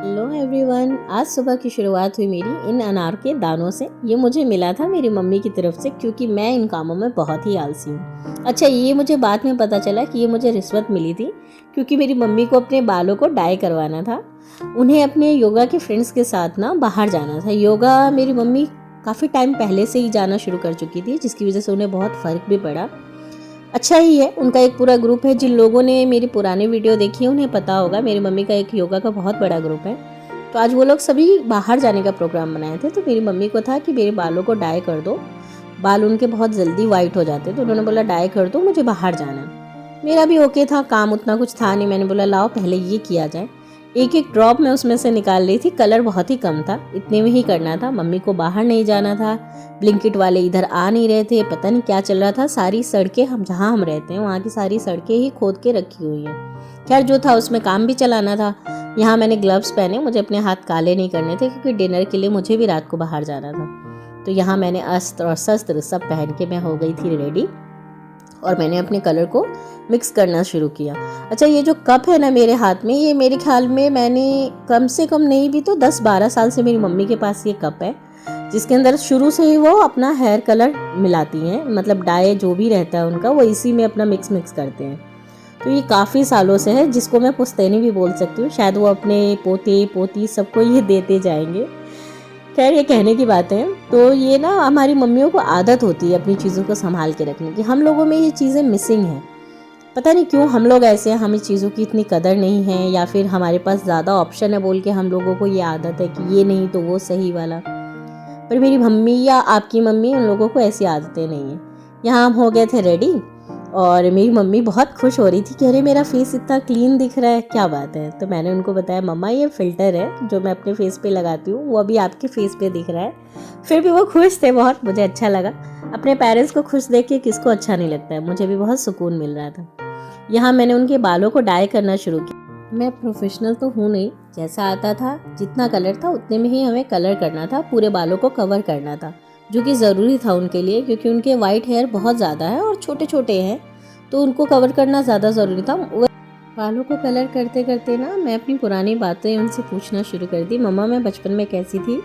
Hello everyone, आज सुबह की शुरुआत हुई मेरी इन अनार के दानों से। ये मुझे मिला था मेरी मम्मी की तरफ से, क्योंकि मैं इन कामों में बहुत ही आलसी हूँ। अच्छा, ये मुझे बाद में पता चला कि ये मुझे रिश्वत मिली थी, क्योंकि मेरी मम्मी को अपने बालों को डाई करवाना था। उन्हें अपने योगा के फ्रेंड्स के साथ ना बाहर जाना था। योगा मेरी मम्मी काफ़ी टाइम पहले से ही जाना शुरू कर चुकी थी, जिसकी वजह से उन्हें बहुत फ़र्क भी पड़ा। अच्छा ही है, उनका एक पूरा ग्रुप है। जिन लोगों ने मेरी पुरानी वीडियो देखी है उन्हें पता होगा, मेरी मम्मी का एक योगा का बहुत बड़ा ग्रुप है। तो आज वो लोग सभी बाहर जाने का प्रोग्राम बनाए थे। तो मेरी मम्मी को था कि मेरे बालों को डाई कर दो, बाल उनके बहुत जल्दी वाइट हो जाते। तो उन्होंने बोला डाई कर दो, मुझे बाहर जाना है। मेरा भी ओके था, काम उतना कुछ था नहीं। मैंने बोला लाओ पहले ये किया जाए। एक एक ड्रॉप मैं उसमें से निकाल रही थी। कलर बहुत ही कम था, इतने में ही करना था। मम्मी को बाहर नहीं जाना था, ब्लिंकिट वाले इधर आ नहीं रहे थे, पता नहीं क्या चल रहा था। सारी सड़कें हम जहाँ हम रहते हैं वहाँ की सारी सड़कें ही खोद के रखी हुई हैं। खैर जो था उसमें काम भी चलाना था। यहाँ मैंने ग्लव्स पहने, मुझे अपने हाथ काले नहीं करने थे, क्योंकि डिनर के लिए मुझे भी रात को बाहर जाना था। तो यहाँ मैंने अस्त्र और शस्त्र सब पहन के मैं हो गई थी रेडी, और मैंने अपने कलर को मिक्स करना शुरू किया। अच्छा, ये जो कप है ना मेरे हाथ में, ये मेरे ख्याल में मैंने कम से कम नहीं भी तो 10-12 साल से मेरी मम्मी के पास ये कप है, जिसके अंदर शुरू से ही वो अपना हेयर कलर मिलाती हैं। मतलब डाई जो भी रहता है उनका, वो इसी में अपना मिक्स करते हैं। तो ये काफ़ी सालों से है, जिसको मैं पुश्तैनी भी बोल सकती हूँ। शायद वो अपने पोते पोती सबको ये देते जाएंगे। खैर ये कहने की बात है। तो ये ना हमारी मम्मियों को आदत होती है अपनी चीज़ों को संभाल के रखने की। हम लोगों में ये चीज़ें मिसिंग हैं, पता नहीं क्यों हम लोग ऐसे हैं। हमें चीज़ों की इतनी कदर नहीं है, या फिर हमारे पास ज़्यादा ऑप्शन है बोल के हम लोगों को ये आदत है कि ये नहीं तो वो सही वाला। पर मेरी मम्मी या आपकी मम्मी, उन लोगों को ऐसी आदतें नहीं है। यहाँ हम हो गए थे रेडी, और मेरी मम्मी बहुत खुश हो रही थी कि अरे मेरा फेस इतना क्लीन दिख रहा है, क्या बात है। तो मैंने उनको बताया मम्मा ये फ़िल्टर है जो मैं अपने फेस पे लगाती हूँ, वो अभी आपके फेस पे दिख रहा है। फिर भी वो खुश थे बहुत, मुझे अच्छा लगा। अपने पेरेंट्स को खुश देख के किसको अच्छा नहीं लगता है। मुझे भी बहुत सुकून मिल रहा था। यहाँ मैंने उनके बालों को डाई करना शुरू किया। मैं प्रोफेशनल तो हूँ नहीं, जैसा आता था जितना कलर था उतने में ही हमें कलर करना था, पूरे बालों को कवर करना था, जो कि ज़रूरी था उनके लिए, क्योंकि उनके वाइट हेयर बहुत ज़्यादा है और छोटे छोटे हैं, तो उनको कवर करना ज़्यादा ज़रूरी था। बालों को कलर करते करते ना मैं अपनी पुरानी बातें उनसे पूछना शुरू कर दी। मम्मा मैं बचपन में कैसी थी,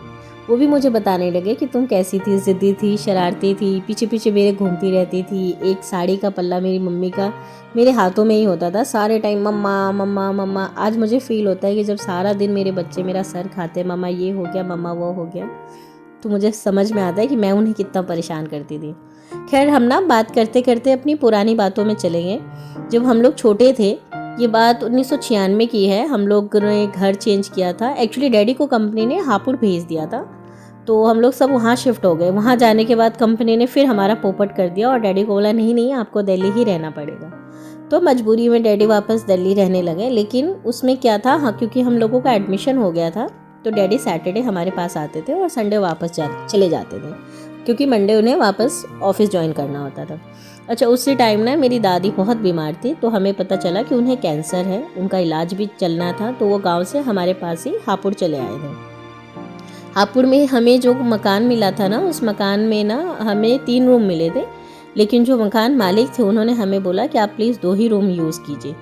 वो भी मुझे बताने लगे कि तुम कैसी थी, ज़िद्दी थी, शरारती थी, पीछे पीछे मेरे घूमती रहती थी। एक साड़ी का पल्ला मेरी मम्मी का मेरे हाथों में ही होता था सारे टाइम, मम्मा मम्मा मम्मा। आज मुझे फील होता है कि जब सारा दिन मेरे बच्चे मेरा सर खाते, मम्मा ये हो गया, मम्मा वो हो गया, तो मुझे समझ में आता है कि मैं उन्हें कितना परेशान करती थी। खैर हम ना बात करते करते अपनी पुरानी बातों में चले गए। जब हम लोग छोटे थे, ये बात 1996 की है, हम लोग ने घर चेंज किया था। एक्चुअली डैडी को कंपनी ने हापुड़ भेज दिया था, तो हम लोग सब वहाँ शिफ्ट हो गए। वहाँ जाने के बाद कंपनी ने फिर हमारा पोपट कर दिया, और डैडी को बोला नहीं नहीं आपको दिल्ली ही रहना पड़ेगा। तो मजबूरी में डैडी वापस दिल्ली रहने लगे। लेकिन उसमें क्या था, हाँ, क्योंकि हम लोगों का एडमिशन हो गया था, तो डैडी सैटरडे हमारे पास आते थे और संडे वापस चले जाते थे, क्योंकि मंडे उन्हें वापस ऑफिस ज्वाइन करना होता था। अच्छा, उसी टाइम ना मेरी दादी बहुत बीमार थी, तो हमें पता चला कि उन्हें कैंसर है, उनका इलाज भी चलना था। तो वो गांव से हमारे पास ही हापुड़ चले आए थे। हापुड़ में हमें जो मकान मिला था ना, उस मकान में ना हमें 3 रूम मिले थे। लेकिन जो मकान मालिक थे उन्होंने हमें बोला कि आप प्लीज़ 2 ही रूम यूज़ कीजिए।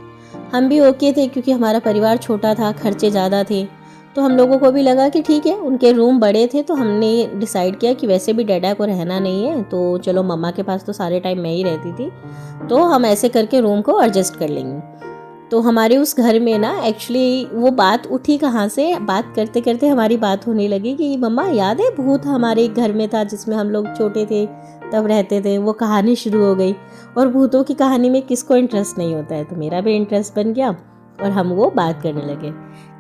हम भी ओके थे, क्योंकि हमारा परिवार छोटा था, खर्चे ज़्यादा थे। तो हम लोगों को भी लगा कि ठीक है, उनके रूम बड़े थे, तो हमने डिसाइड किया कि वैसे भी डैडा को रहना नहीं है, तो चलो मम्मा के पास तो सारे टाइम मैं ही रहती थी, तो हम ऐसे करके रूम को एडजस्ट कर लेंगे। तो हमारे उस घर में ना एक्चुअली वो बात उठी कहाँ से, बात करते करते हमारी बात होने लगी कि मम्मा याद है भूत हमारे एक घर में था जिसमें हम लोग छोटे थे तब रहते थे। वो कहानी शुरू हो गई, और भूतों की कहानी में किसको इंटरेस्ट नहीं होता है, तो मेरा भी इंटरेस्ट बन गया और हम वो बात करने लगे।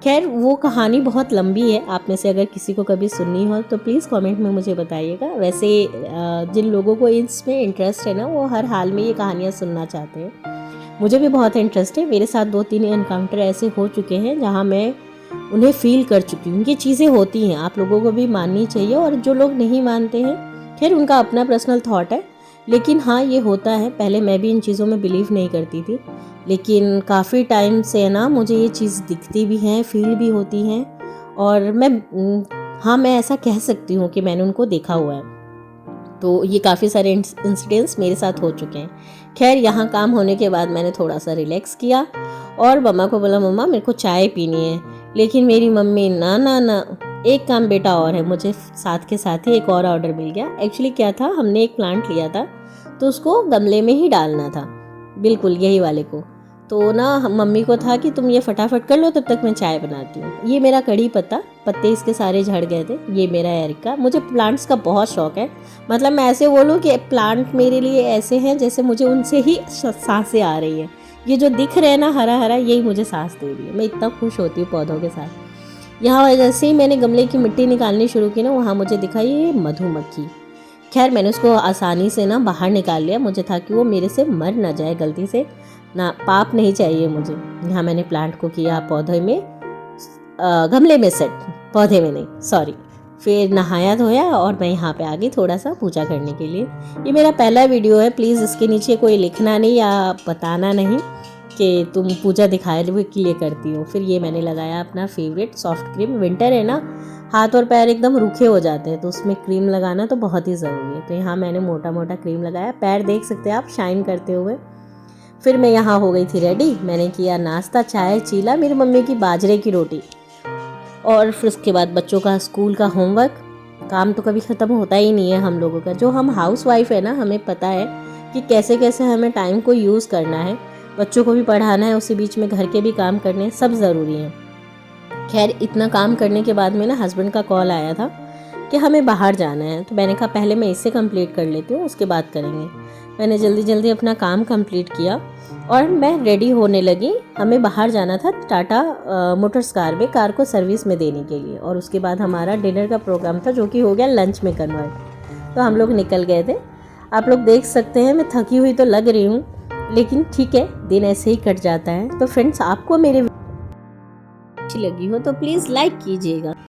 खैर वो कहानी बहुत लंबी है, आप में से अगर किसी को कभी सुननी हो तो प्लीज़ कमेंट में मुझे बताइएगा। वैसे जिन लोगों को इसमें इंटरेस्ट है ना, वो हर हाल में ये कहानियाँ सुनना चाहते हैं। मुझे भी बहुत इंटरेस्ट है। मेरे साथ 2-3 एनकाउंटर ऐसे हो चुके हैं जहाँ मैं उन्हें फील कर चुकी हूँ। ये चीज़ें होती हैं, आप लोगों को भी माननी चाहिए, और जो लोग नहीं मानते हैं खैर उनका अपना पर्सनल थॉट है। लेकिन हाँ, ये होता है। पहले मैं भी इन चीज़ों में बिलीव नहीं करती थी, लेकिन काफ़ी टाइम से ना मुझे ये चीज़ दिखती भी हैं, फील भी होती हैं, और मैं ऐसा कह सकती हूँ कि मैंने उनको देखा हुआ है। तो ये काफ़ी सारे इंसिडेंट्स मेरे साथ हो चुके हैं। खैर यहाँ काम होने के बाद मैंने थोड़ा सा रिलैक्स किया, और मम्मा को बोला मम्मा मेरे को चाय पीनी है। लेकिन मेरी मम्मी ना ना ना, एक काम बेटा और है, मुझे साथ के साथ ही एक और ऑर्डर मिल गया। एक्चुअली क्या था, हमने एक प्लांट लिया था तो उसको गमले में ही डालना था, बिल्कुल यही वाले को। तो ना मम्मी को था कि तुम ये फटाफट कर लो, तब तक मैं चाय बनाती हूँ। ये मेरा कड़ी पत्ता, पत्ते इसके सारे झड़ गए थे। ये मेरा एरिका। मुझे प्लांट्स का बहुत शौक है, मतलब मैं ऐसे बोलूँ कि प्लांट मेरे लिए ऐसे हैं जैसे मुझे उनसे ही सांसें आ रही है। ये जो दिख रहे हैं ना हरा हरा, यही मुझे सांस दे रही है। मैं इतना खुश होती हूँ पौधों के साथ। यहाँ जैसे ही मैंने गमले की मिट्टी निकालनी शुरू की ना, वहाँ मुझे दिखा ये मधुमक्खी। खैर मैंने उसको आसानी से ना बाहर निकाल लिया। मुझे था कि वो मेरे से मर ना जाए गलती से, ना पाप नहीं चाहिए मुझे। यहाँ मैंने प्लांट को किया पौधे में, गमले में सेट, पौधे में नहीं, सॉरी। फिर नहाया धोया और मैं यहाँ पे आ गई थोड़ा सा पूजा करने के लिए। ये मेरा पहला वीडियो है, प्लीज़ इसके नीचे कोई लिखना नहीं या बताना नहीं कि तुम पूजा दिखाए हुए के लिए करती हो। फिर ये मैंने लगाया अपना फेवरेट सॉफ्ट क्रीम। विंटर है ना, हाथ और पैर एकदम रूखे हो जाते हैं, तो उसमें क्रीम लगाना तो बहुत ही ज़रूरी है। तो यहाँ मैंने मोटा मोटा क्रीम लगाया, पैर देख सकते हैं आप शाइन करते हुए। फिर मैं यहाँ हो गई थी रेडी। मैंने किया नाश्ता, चाय, चीला, मेरी मम्मी की बाजरे की रोटी, और फिर उसके बाद बच्चों का स्कूल का होमवर्क। काम तो कभी ख़त्म होता ही नहीं है हम लोगों का। जो हम हाउस वाइफ है ना, हमें पता है कि कैसे कैसे हमें टाइम को यूज़ करना है। बच्चों को भी पढ़ाना है, उसी बीच में घर के भी काम करने हैं, सब ज़रूरी हैं। खैर इतना काम करने के बाद में ना हस्बैंड का कॉल आया था कि हमें बाहर जाना है। तो मैंने कहा पहले मैं इससे कंप्लीट कर लेती हूँ, उसके बाद करेंगे। मैंने जल्दी जल्दी अपना काम कंप्लीट किया और मैं रेडी होने लगी। हमें बाहर जाना था टाटा मोटर्स कार में, कार को सर्विस में देने के लिए। और उसके बाद हमारा डिनर का प्रोग्राम था जो कि हो गया लंच में कन्वर्ट। तो हम लोग निकल गए थे। आप लोग देख सकते हैं मैं थकी हुई तो लग रही हूँ, लेकिन ठीक है, दिन ऐसे ही कट जाता है। तो फ्रेंड्स, आपको मेरे अच्छी लगी हो तो प्लीज़ लाइक कीजिएगा।